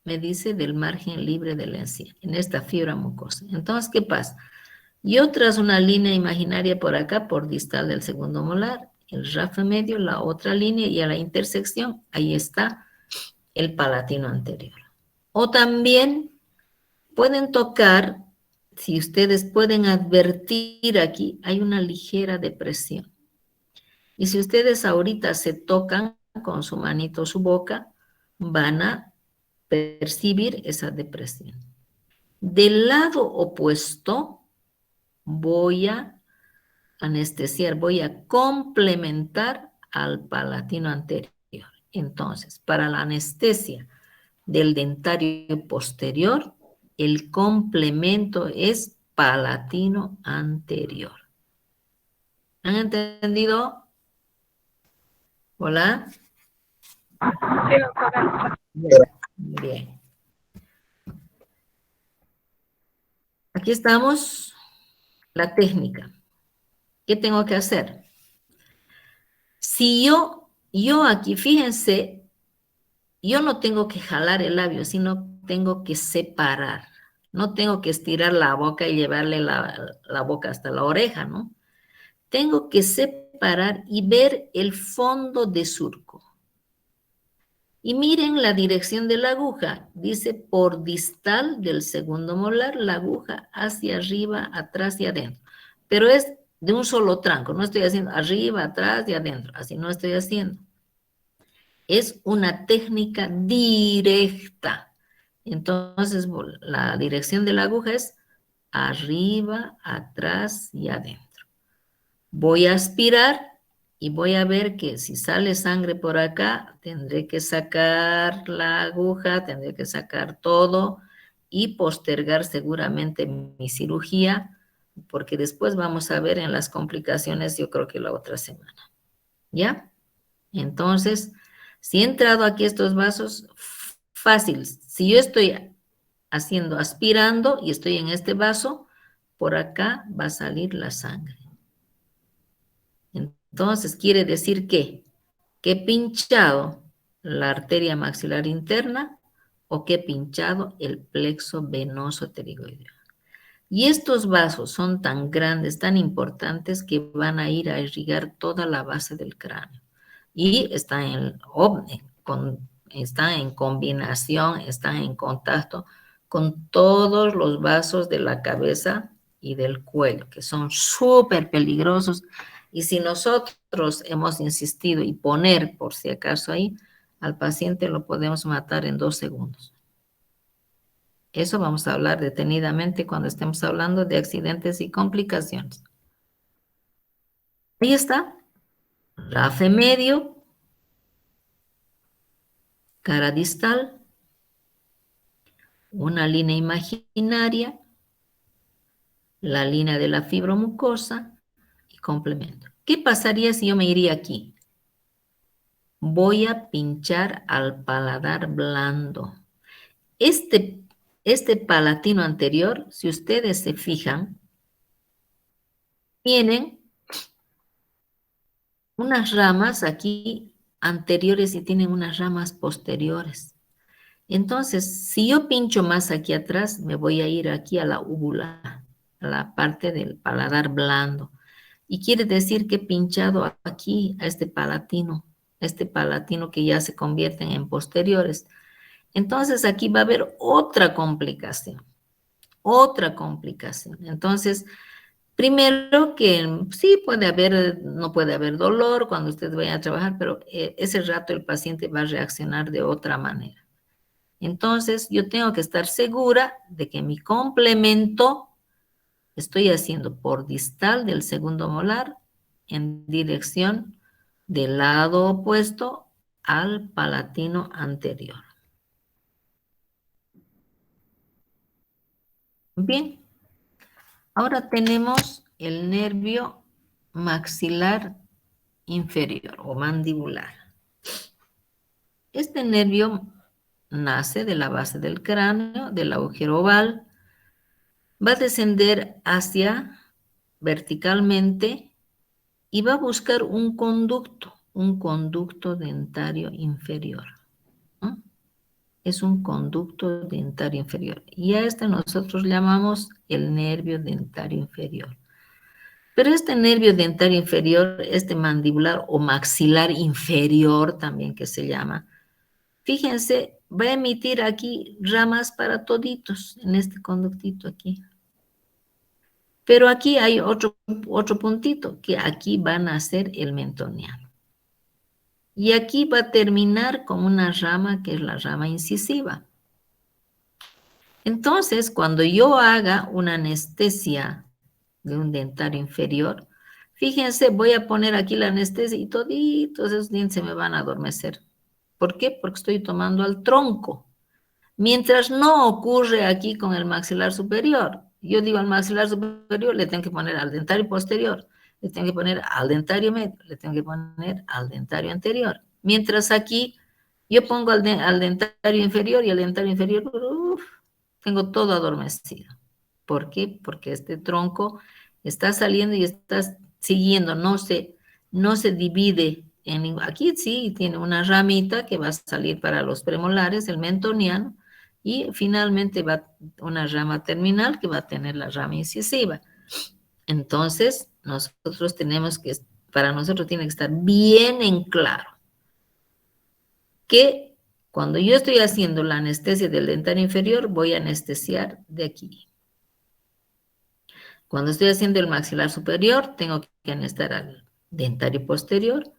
Speaker 1: me dice del margen libre de la encía, en esta fibra mucosa. Entonces, ¿qué pasa? Yo trazo una línea imaginaria por acá, por distal del segundo molar, el rafe medio, la otra línea, y a la intersección, ahí está el palatino anterior. O también pueden tocar, si ustedes pueden advertir aquí, hay una ligera depresión. Y si ustedes ahorita se tocan con su manito su boca, van a percibir esa depresión. Del lado opuesto, voy a anestesiar, voy a complementar al palatino anterior. Entonces, para la anestesia del dentario posterior, el complemento es palatino anterior. ¿Han entendido? ¿Hola?
Speaker 2: Sí, doctora.
Speaker 1: Bien. Aquí estamos, la técnica. ¿Qué tengo que hacer? Si yo aquí, fíjense, yo no tengo que jalar el labio, sino tengo que separar. No tengo que estirar la boca y llevarle la boca hasta la oreja, ¿no? Tengo que separar y ver el fondo de surco. Y miren la dirección de la aguja. Dice por distal del segundo molar, la aguja hacia arriba, atrás y adentro. Pero es de un solo tranco. No estoy haciendo arriba, atrás y adentro. Así no estoy haciendo. Es una técnica directa. Entonces, la dirección de la aguja es arriba, atrás y adentro. Voy a aspirar y voy a ver que si sale sangre por acá, tendré que sacar la aguja, tendré que sacar todo y postergar seguramente mi cirugía, porque después vamos a ver en las complicaciones, yo creo que la otra semana. ¿Ya? Entonces, si he entrado aquí estos vasos, fácil. Si yo estoy haciendo, aspirando y estoy en este vaso, por acá va a salir la sangre. Entonces, quiere decir que he pinchado la arteria maxilar interna o que he pinchado el plexo venoso pterigoideo. Y estos vasos son tan grandes, tan importantes, que van a ir a irrigar toda la base del cráneo. Y están en combinación, están en contacto con todos los vasos de la cabeza y del cuello, que son súper peligrosos. Y si nosotros hemos insistido y poner, por si acaso ahí, al paciente lo podemos matar en 2 segundos. Eso vamos a hablar detenidamente cuando estemos hablando de accidentes y complicaciones. Ahí está. Rafe medio, cara distal, una línea imaginaria, la línea de la fibromucosa y complemento. ¿Qué pasaría si yo me iría aquí? Voy a pinchar al paladar blando. Este palatino anterior, si ustedes se fijan, tienen unas ramas aquí anteriores y tienen unas ramas posteriores. Entonces, si yo pincho más aquí atrás, me voy a ir aquí a la úvula, a la parte del paladar blando. Y quiere decir que he pinchado aquí a este palatino que ya se convierten en posteriores. Entonces, aquí va a haber otra complicación. Entonces, primero que sí no puede haber dolor cuando usted vaya a trabajar, pero ese rato el paciente va a reaccionar de otra manera. Entonces, yo tengo que estar segura de que mi complemento estoy haciendo por distal del segundo molar en dirección del lado opuesto al palatino anterior. Bien, ahora tenemos el nervio maxilar inferior o mandibular. Este nervio nace de la base del cráneo, del agujero oval, va a descender hacia verticalmente y va a buscar un conducto dentario inferior. ¿No? Es un conducto dentario inferior. Y a este nosotros llamamos el nervio dentario inferior. Pero este nervio dentario inferior, este mandibular o maxilar inferior también que se llama, fíjense, va a emitir aquí ramas para toditos en este conductito aquí. Pero aquí hay otro puntito, que aquí va a nacer el mentoniano. Y aquí va a terminar con una rama que es la rama incisiva. Entonces, cuando yo haga una anestesia de un dentario inferior, fíjense, voy a poner aquí la anestesia y toditos esos dientes se me van a adormecer. ¿Por qué? Porque estoy tomando al tronco. Mientras no ocurre aquí con el maxilar superior. Yo digo al maxilar superior, le tengo que poner al dentario posterior, le tengo que poner al dentario medio, le tengo que poner al dentario anterior. Mientras aquí yo pongo al dentario inferior y al dentario inferior, tengo todo adormecido. ¿Por qué? Porque este tronco está saliendo y está siguiendo, no se divide. Aquí sí tiene una ramita que va a salir para los premolares, el mentoniano, y finalmente va una rama terminal que va a tener la rama incisiva. Entonces, nosotros tenemos que, para nosotros tiene que estar bien en claro que cuando yo estoy haciendo la anestesia del dentario inferior, voy a anestesiar de aquí. Cuando estoy haciendo el maxilar superior, tengo que anestesiar al dentario posterior,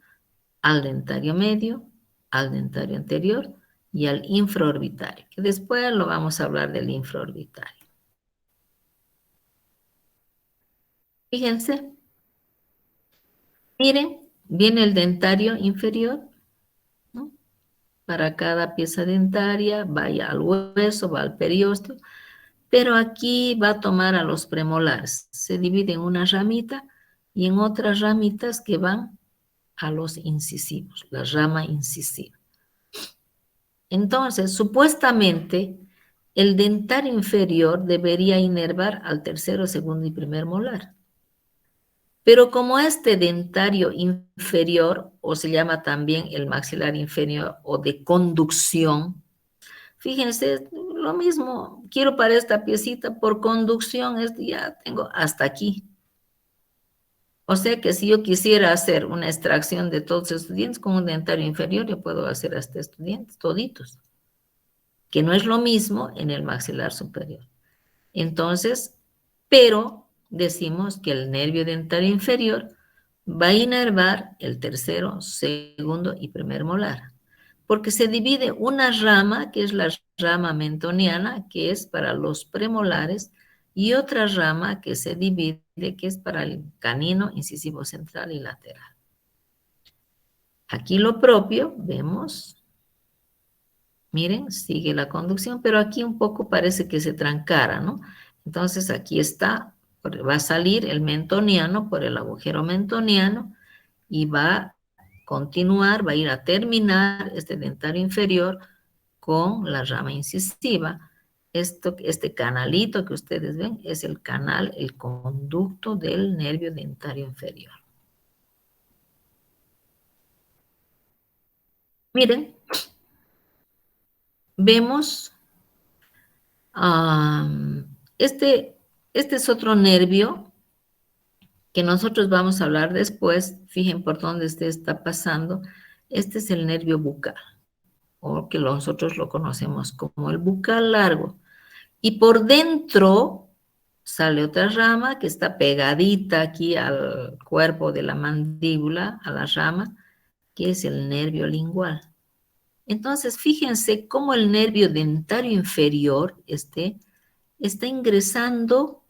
Speaker 1: al dentario medio, al dentario anterior y al infraorbitario, que después lo vamos a hablar del infraorbitario. Fíjense, miren, viene el dentario inferior, ¿no? Para cada pieza dentaria, vaya al hueso, va al periósteo, pero aquí va a tomar a los premolares. Se divide en una ramita y en otras ramitas que van a los incisivos, la rama incisiva. Entonces, supuestamente, el dentario inferior debería inervar al tercero, segundo y primer molar. Pero como este dentario inferior, o se llama también el maxilar inferior o de conducción, fíjense, lo mismo, quiero para esta piecita, por conducción, ya tengo hasta aquí. O sea que si yo quisiera hacer una extracción de todos estos dientes con un dentario inferior, yo puedo hacer hasta estos dientes, toditos, que no es lo mismo en el maxilar superior. Entonces, pero decimos que el nervio dentario inferior va a inervar el tercero, segundo y primer molar, porque se divide una rama, que es la rama mentoniana, que es para los premolares, y otra rama que se divide, que es para el canino, incisivo central y lateral. Aquí lo propio, vemos, miren, sigue la conducción, pero aquí un poco parece que se trancara, ¿no? Entonces aquí está, va a salir el mentoniano por el agujero mentoniano y va a continuar, va a ir a terminar este dentario inferior con la rama incisiva. Este canalito que ustedes ven es el canal, el conducto del nervio dentario inferior. Miren, vemos, este es otro nervio que nosotros vamos a hablar después. Fíjense por dónde está pasando. Este es el nervio bucal, o que nosotros lo conocemos como el bucal largo. Y por dentro sale otra rama que está pegadita aquí al cuerpo de la mandíbula, a la rama, que es el nervio lingual. Entonces, fíjense cómo el nervio dentario inferior está ingresando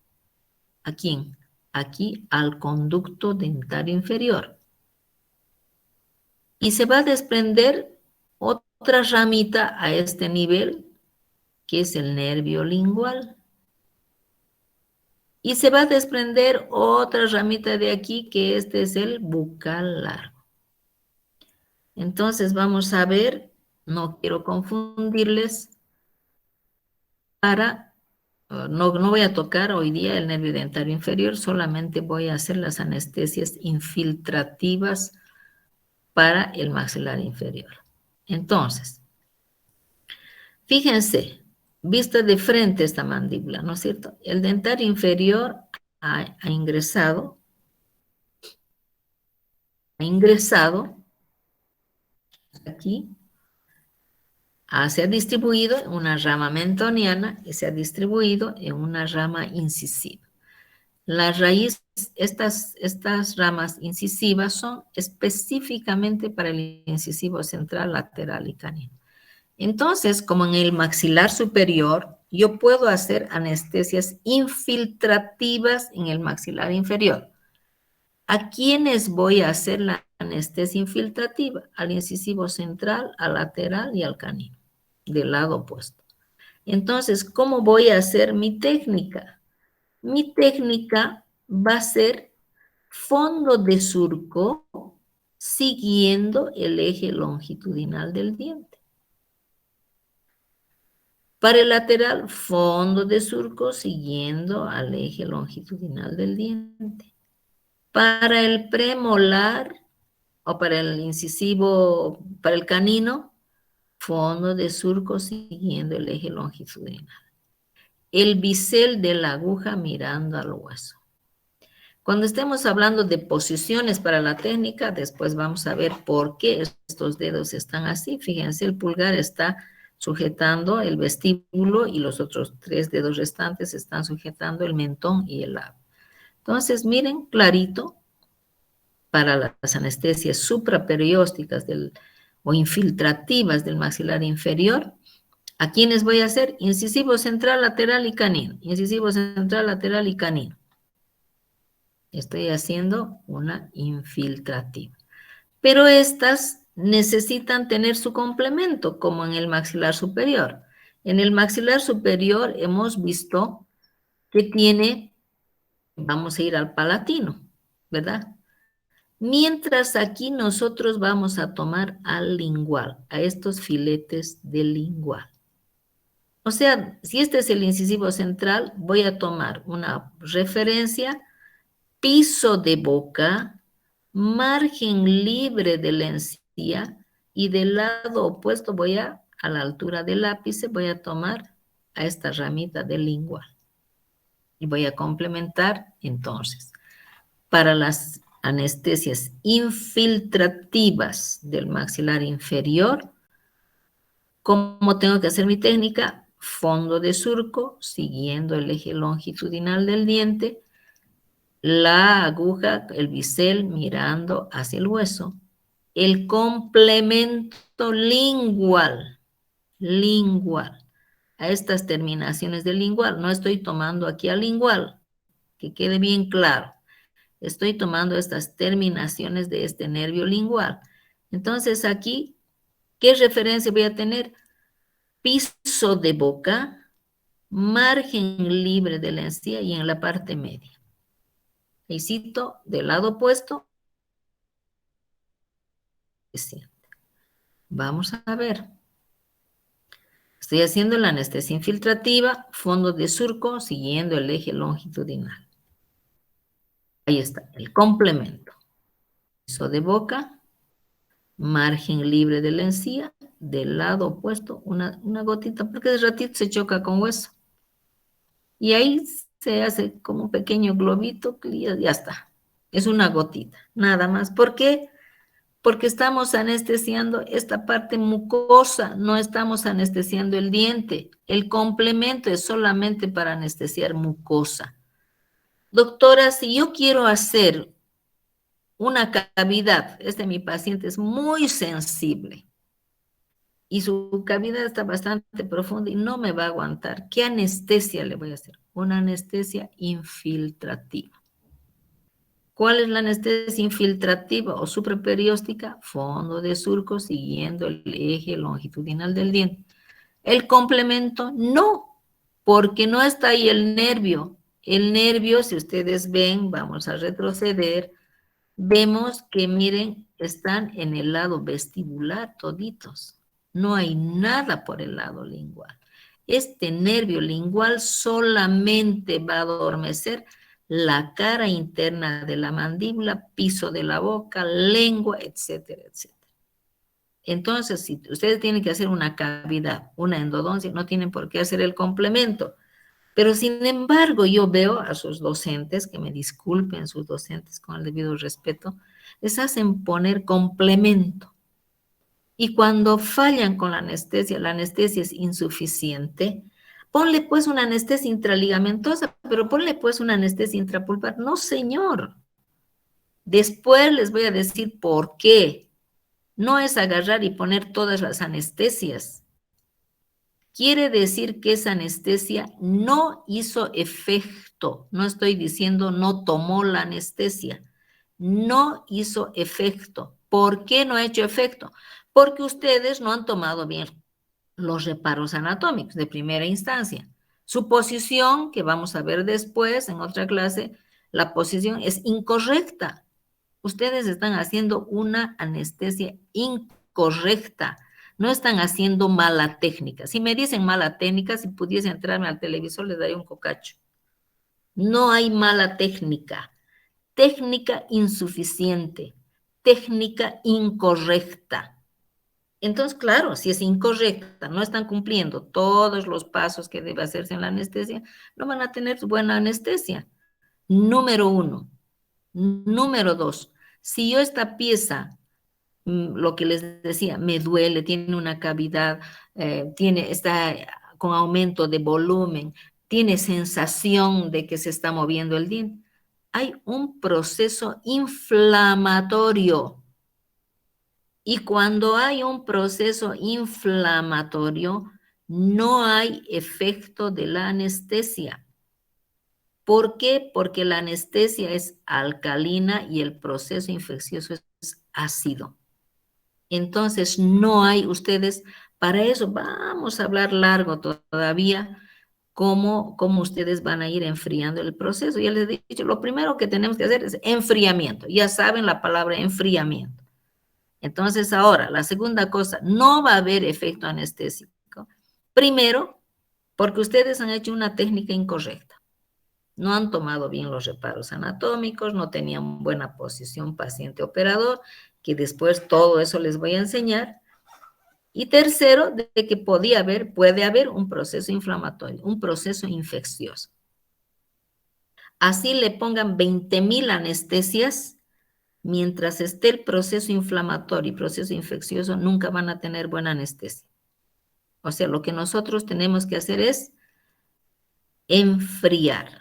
Speaker 1: ¿A quién? Aquí al conducto dentario inferior. Y se va a desprender otra ramita a este nivel, que es el nervio lingual. Y se va a desprender otra ramita de aquí, que este es el bucal largo. Entonces vamos a ver, no quiero confundirles, no voy a tocar hoy día el nervio dentario inferior, solamente voy a hacer las anestesias infiltrativas para el maxilar inferior. Entonces, fíjense, vista de frente esta mandíbula, ¿no es cierto? El dentario inferior ha ingresado aquí, se ha distribuido en una rama mentoniana y se ha distribuido en una rama incisiva. Las raíces, estas ramas incisivas son específicamente para el incisivo central, lateral y canino. Entonces, como en el maxilar superior, yo puedo hacer anestesias infiltrativas en el maxilar inferior. ¿A quiénes voy a hacer la anestesia infiltrativa? Al incisivo central, al lateral y al canino, del lado opuesto. Entonces, ¿cómo voy a hacer mi técnica? Mi técnica va a ser fondo de surco siguiendo el eje longitudinal del diente. Para el lateral, fondo de surco siguiendo al eje longitudinal del diente. Para el premolar o para el incisivo, para el canino, fondo de surco siguiendo el eje longitudinal. El bisel de la aguja mirando al hueso. Cuando estemos hablando de posiciones para la técnica, después vamos a ver por qué estos dedos están así. Fíjense, el pulgar está sujetando el vestíbulo y los otros 3 dedos restantes están sujetando el mentón y el labio. Entonces, miren clarito, para las anestesias supraperiósticas o infiltrativas del maxilar inferior, ¿a quiénes voy a hacer? Incisivo central, lateral y canino. Incisivo central, lateral y canino. Estoy haciendo una infiltrativa. Pero estas necesitan tener su complemento, como en el maxilar superior. En el maxilar superior hemos visto que tiene, vamos a ir al palatino, ¿verdad? Mientras aquí nosotros vamos a tomar al lingual, a estos filetes del lingual. O sea, si este es el incisivo central, voy a tomar una referencia, piso de boca, margen libre de la encía y del lado opuesto voy a la altura del ápice, voy a tomar a esta ramita del lingual. Y voy a complementar entonces. Para las anestesias infiltrativas del maxilar inferior, ¿cómo tengo que hacer mi técnica? Fondo de surco, siguiendo el eje longitudinal del diente, la aguja, el bisel mirando hacia el hueso, el complemento lingual, a estas terminaciones del lingual. No estoy tomando aquí al lingual, que quede bien claro. Estoy tomando estas terminaciones de este nervio lingual. Entonces aquí, ¿qué referencia voy a tener? Piso de boca, margen libre de la encía y en la parte media. Y cito del lado opuesto. Vamos a ver. Estoy haciendo la anestesia infiltrativa, fondo de surco, siguiendo el eje longitudinal. Ahí está, el complemento. Piso de boca, margen libre de la encía, del lado opuesto, una gotita, porque de ratito se choca con hueso. Y ahí se hace como un pequeño globito, y ya está. Es una gotita, nada más. ¿Por qué? Porque estamos anestesiando esta parte mucosa, no estamos anestesiando el diente. El complemento es solamente para anestesiar mucosa. Doctora, si yo quiero hacer una cavidad, mi paciente es muy sensible. y su cavidad está bastante profunda y no me va a aguantar. ¿Qué anestesia le voy a hacer? Una anestesia infiltrativa. ¿Cuál es la anestesia infiltrativa o supraperióstica? Fondo de surco siguiendo el eje longitudinal del diente. El complemento, no, porque no está ahí el nervio. El nervio, si ustedes ven, vamos a retroceder, vemos que, miren, están en el lado vestibular toditos. No hay nada por el lado lingual. Este nervio lingual solamente va a adormecer la cara interna de la mandíbula, piso de la boca, lengua, etcétera, etcétera. Entonces, si ustedes tienen que hacer una cavidad, una endodoncia, no tienen por qué hacer el complemento. Pero sin embargo, yo veo a sus docentes, que me disculpen sus docentes con el debido respeto, les hacen poner complemento. Y cuando fallan con la anestesia es insuficiente, ponle pues una anestesia intraligamentosa, pero ponle pues una anestesia intrapulpar. No, señor. Después les voy a decir por qué. No es agarrar y poner todas las anestesias. Quiere decir que esa anestesia no hizo efecto. No estoy diciendo no tomó la anestesia. No hizo efecto. ¿Por qué no ha hecho efecto? Porque ustedes no han tomado bien los reparos anatómicos de primera instancia. Su posición, que vamos a ver después en otra clase, la posición es incorrecta. Ustedes están haciendo una anestesia incorrecta. No están haciendo mala técnica. Si me dicen mala técnica, si pudiese entrarme al televisor, les daría un cocacho. No hay mala técnica. Técnica insuficiente. Técnica incorrecta. Entonces, claro, si es incorrecta, no están cumpliendo todos los pasos que debe hacerse en la anestesia, no van a tener buena anestesia. Número 1. Número 2. Si yo esta pieza, lo que les decía, me duele, tiene una cavidad, está con aumento de volumen, tiene sensación de que se está moviendo el diente, hay un proceso inflamatorio. Y cuando hay un proceso inflamatorio, no hay efecto de la anestesia. ¿Por qué? Porque la anestesia es alcalina y el proceso infeccioso es ácido. Entonces, no hay ustedes, para eso vamos a hablar largo todavía, cómo ustedes van a ir enfriando el proceso. Ya les he dicho, lo primero que tenemos que hacer es enfriamiento. Ya saben la palabra enfriamiento. Entonces, ahora, la segunda cosa, no va a haber efecto anestésico. Primero, porque ustedes han hecho una técnica incorrecta. No han tomado bien los reparos anatómicos, no tenían buena posición paciente-operador, que después todo eso les voy a enseñar. Y tercero, de que puede haber un proceso inflamatorio, un proceso infeccioso. Así le pongan 20,000 anestesias, mientras esté el proceso inflamatorio y proceso infeccioso, nunca van a tener buena anestesia. O sea, lo que nosotros tenemos que hacer es enfriar.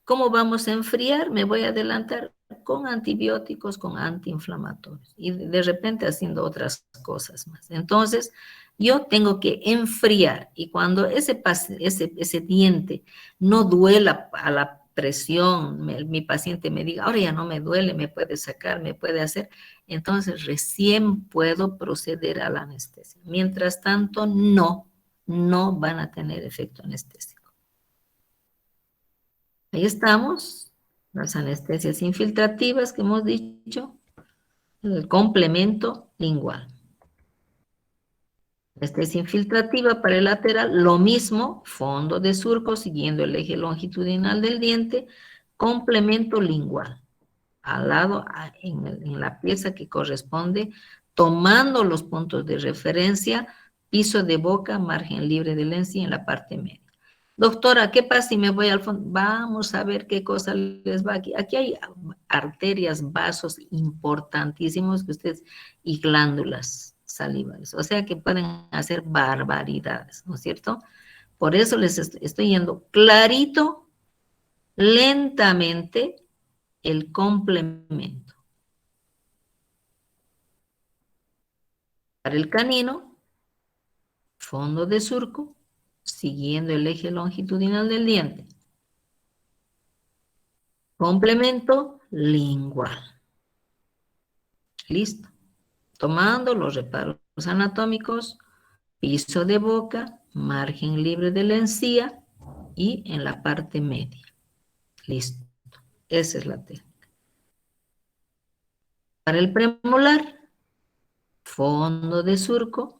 Speaker 1: ¿Cómo vamos a enfriar? Me voy a adelantar con antibióticos, con antiinflamatorios y de repente haciendo otras cosas más. Entonces, yo tengo que enfriar y cuando ese diente no duela a la presión, mi paciente me diga, ahora ya no me duele, me puede sacar, me puede hacer, entonces recién puedo proceder a la anestesia. Mientras tanto, no van a tener efecto anestésico. Ahí estamos, las anestesias infiltrativas que hemos dicho, el complemento lingual. Anestesia infiltrativa para el lateral, lo mismo, fondo de surco siguiendo el eje longitudinal del diente, complemento lingual, al lado en la pieza que corresponde, tomando los puntos de referencia, piso de boca, margen libre de la encía en la parte media. Doctora, ¿qué pasa si me voy al fondo? Vamos a ver qué cosa les va aquí. Aquí hay arterias, vasos importantísimos que ustedes, y glándulas salivales. O sea que pueden hacer barbaridades, ¿no es cierto? Por eso les estoy yendo clarito, lentamente, el complemento. Para el canino, fondo de surco, siguiendo el eje longitudinal del diente. Complemento lingual. Listo. Tomando los reparos anatómicos, piso de boca, margen libre de la encía y en la parte media. Listo. Esa es la técnica. Para el premolar, fondo de surco,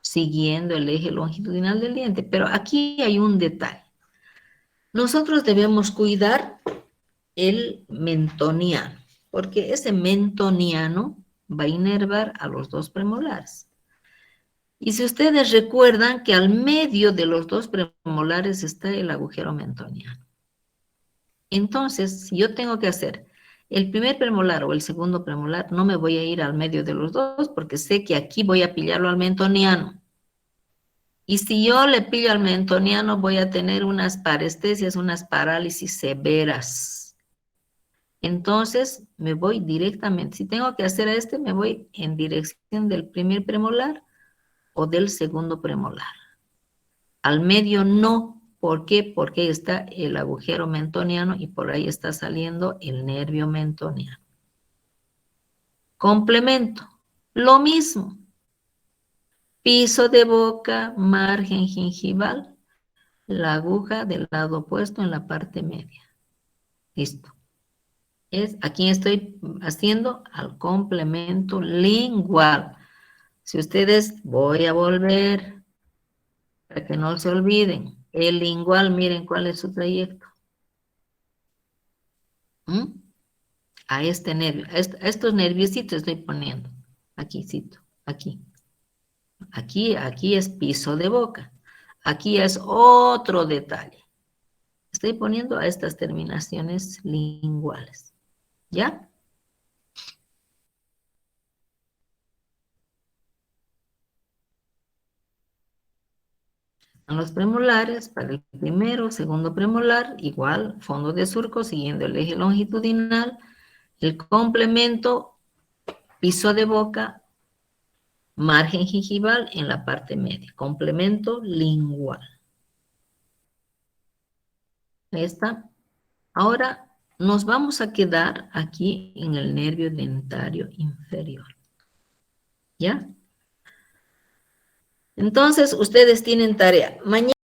Speaker 1: siguiendo el eje longitudinal del diente. Pero aquí hay un detalle. Nosotros debemos cuidar el mentoniano, porque ese mentoniano va a inervar a los dos premolares. Y si ustedes recuerdan que al medio de los dos premolares está el agujero mentoniano. Entonces, si yo tengo que hacer el primer premolar o el segundo premolar, no me voy a ir al medio de los dos porque sé que aquí voy a pillarlo al mentoniano. Y si yo le pillo al mentoniano, voy a tener unas parestesias, unas parálisis severas. Entonces, me voy directamente. Si tengo que hacer este, me voy en dirección del primer premolar o del segundo premolar. Al medio no. ¿Por qué? Porque ahí está el agujero mentoniano y por ahí está saliendo el nervio mentoniano. Complemento. Lo mismo. Piso de boca, margen gingival, la aguja del lado opuesto en la parte media. Listo. Aquí estoy haciendo al complemento lingual. Si ustedes, voy a volver para que no se olviden. El lingual, miren cuál es su trayecto. A este nervio, a estos nerviositos estoy poniendo. Aquícito, aquí. Aquí es piso de boca. Aquí es otro detalle. Estoy poniendo a estas terminaciones linguales. ¿Ya? Los premolares, para el primero, segundo premolar, igual, fondo de surco, siguiendo el eje longitudinal, el complemento, piso de boca, margen gingival en la parte media, complemento lingual. Ahí está. Ahora nos vamos a quedar aquí en el nervio dentario inferior. ¿Ya? Entonces, ustedes tienen tarea. Mañana